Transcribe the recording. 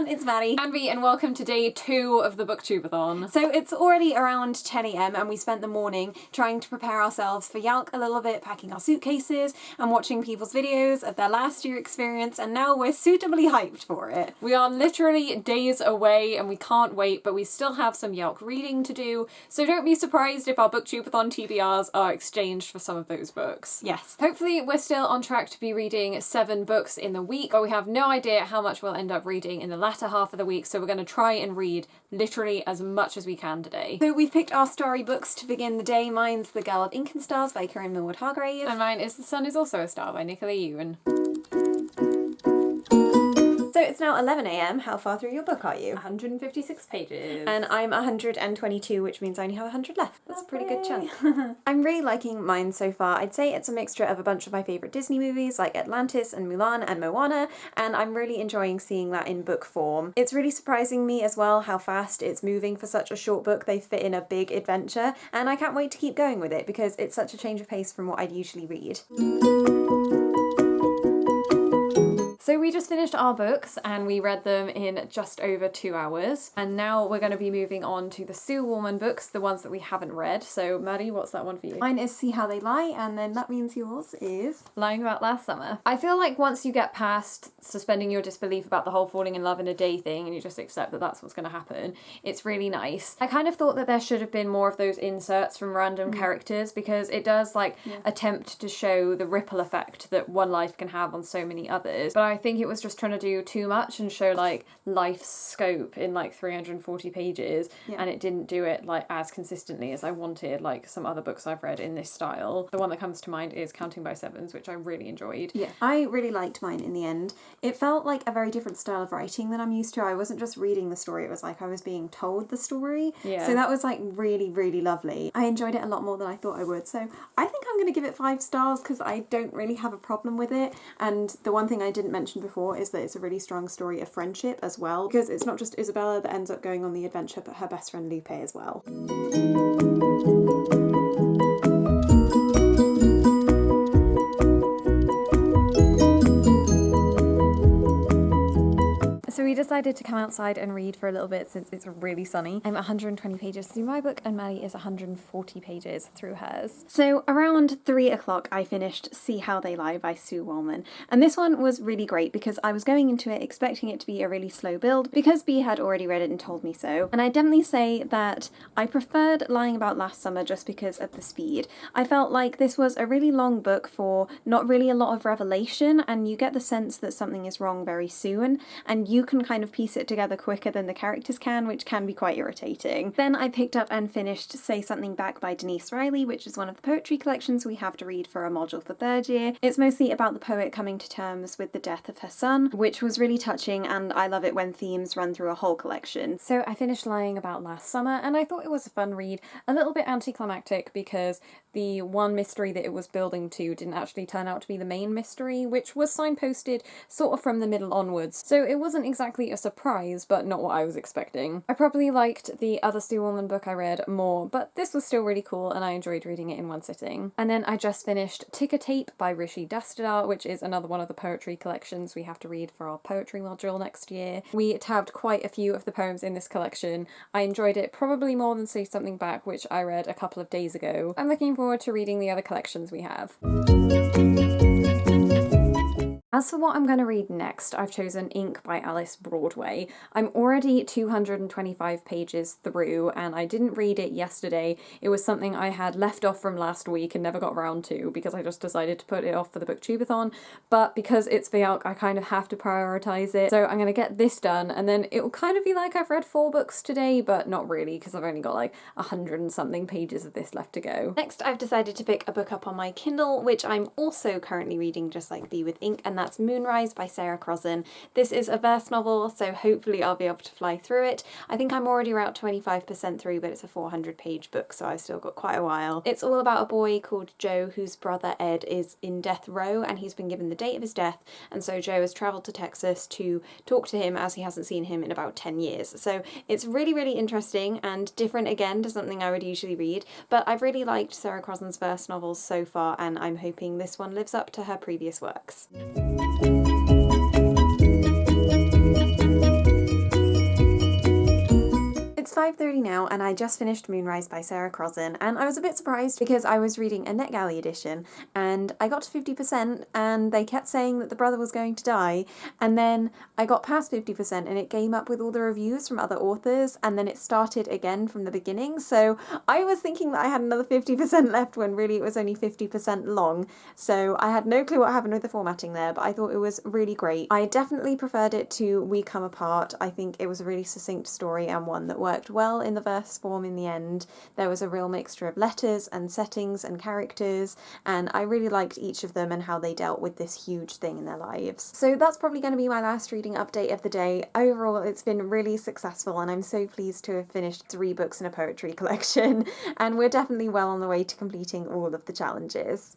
everyone, it's Maddie. And me, and welcome to day 2 of the BookTubeAthon. So it's already around 10 AM and we spent the morning trying to prepare ourselves for Yalk a little bit, packing our suitcases and watching people's videos of their last year experience, and now we're suitably hyped for it. We are literally days away and we can't wait, but we still have some Yalk reading to do, so don't be surprised if our BookTubeAthon TBRs are exchanged for some of those books. Yes. Hopefully we're still on track to be reading 7 books in the week, but we have no idea how much we'll end up reading in the latter half of the week, so we're going to try and read literally as much as we can today. So we've picked our story books to begin the day. Mine's The Girl of Ink and Stars by Kieran Millward Hargrave. And mine is The Sun is Also a Star by Nicola Ewan. So it's now 11 AM. How far through your book are you? 156 pages. And I'm 122, which means I only have 100 left. That's a pretty good chunk. I'm really liking mine so far. I'd say it's a mixture of a bunch of my favourite Disney movies like Atlantis and Mulan and Moana, and I'm really enjoying seeing that in book form. It's really surprising me as well how fast it's moving for such a short book. They fit in a big adventure, and I can't wait to keep going with it because it's such a change of pace from what I'd usually read. So we just finished our books and we read them in just over 2 hours, and now we're going to be moving on to the Sue Wallman books, the ones that we haven't read. So Maddie, what's that one for you? Mine is See How They Lie, and then that means yours is Lying About Last Summer. I feel like once you get past suspending your disbelief about the whole falling in love in a day thing and you just accept that that's what's going to happen, it's really nice. I kind of thought that there should have been more of those inserts from random characters, because it does attempt to show the ripple effect that one life can have on so many others, but I think it was just trying to do too much and show life's scope in 340 pages, and it didn't do it as consistently as I wanted, like some other books I've read in this style. The one that comes to mind is Counting by Sevens, which I really enjoyed. Yeah, I really liked mine in the end. It felt like a very different style of writing than I'm used to. I wasn't just reading the story, it was like I was being told the story. Yeah. So that was really, really lovely. I enjoyed it a lot more than I thought I would. So I think I'm going to give it 5 stars because I don't really have a problem with it. And the one thing I didn't mention before is that it's a really strong story of friendship as well, because it's not just Isabella that ends up going on the adventure, but her best friend Lupe as well. So we decided to come outside and read for a little bit since it's really sunny. I'm 120 pages through my book and Maddie is 140 pages through hers. So around 3 o'clock I finished See How They Lie by Sue Wallman, and this one was really great because I was going into it expecting it to be a really slow build because B had already read it and told me so, and I definitely say that I preferred Lying About Last Summer just because of the speed. I felt like this was a really long book for not really a lot of revelation, and you get the sense that something is wrong very soon, and you can kind of piece it together quicker than the characters can, which can be quite irritating. Then I picked up and finished Say Something Back by Denise Riley, which is one of the poetry collections we have to read for a module for 3rd year. It's mostly about the poet coming to terms with the death of her son, which was really touching, and I love it when themes run through a whole collection. So I finished Lying About Last Summer, and I thought it was a fun read, a little bit anticlimactic because the one mystery that it was building to didn't actually turn out to be the main mystery, which was signposted sort of from the middle onwards. So it wasn't exactly a surprise, but not what I was expecting. I probably liked the other Sue Wallman book I read more, but this was still really cool and I enjoyed reading it in one sitting. And then I just finished Ticker Tape by Rishi Dastidar, which is another one of the poetry collections we have to read for our poetry module next year. We tabbed quite a few of the poems in this collection. I enjoyed it probably more than Say Something Back, which I read a couple of days ago. I'm looking forward to reading the other collections we have. As for what I'm going to read next, I've chosen Ink by Alice Broadway. I'm already 225 pages through and I didn't read it yesterday. It was something I had left off from last week and never got around to because I just decided to put it off for the BookTubeAthon, but because it's for Yalk, I kind of have to prioritise it. So I'm going to get this done and then it will kind of be like I've read 4 books today, but not really because I've only got 100 and something pages of this left to go. Next, I've decided to pick a book up on my Kindle, which I'm also currently reading just like B with Ink, and that's Moonrise by Sarah Crossan. This is a verse novel, so hopefully I'll be able to fly through it. I think I'm already around 25% through, but it's a 400-page book, so I've still got quite a while. It's all about a boy called Joe whose brother Ed is in death row, and he's been given the date of his death, and so Joe has travelled to Texas to talk to him as he hasn't seen him in about 10 years. So it's really, really interesting and different again to something I would usually read, but I've really liked Sarah Crossan's verse novels so far, and I'm hoping this one lives up to her previous works. 5:30 now, and I just finished Moonrise by Sarah Crossan, and I was a bit surprised because I was reading a NetGalley edition, and I got to 50%, and they kept saying that the brother was going to die, and then I got past 50%, and it came up with all the reviews from other authors, and then it started again from the beginning, so I was thinking that I had another 50% left when really it was only 50% long, so I had no clue what happened with the formatting there, but I thought it was really great. I definitely preferred it to We Come Apart. I think it was a really succinct story and one that worked well in the verse form in the end. There was a real mixture of letters and settings and characters, and I really liked each of them and how they dealt with this huge thing in their lives. So that's probably going to be my last reading update of the day. Overall, it's been really successful, and I'm so pleased to have finished 3 books in a poetry collection, and we're definitely well on the way to completing all of the challenges.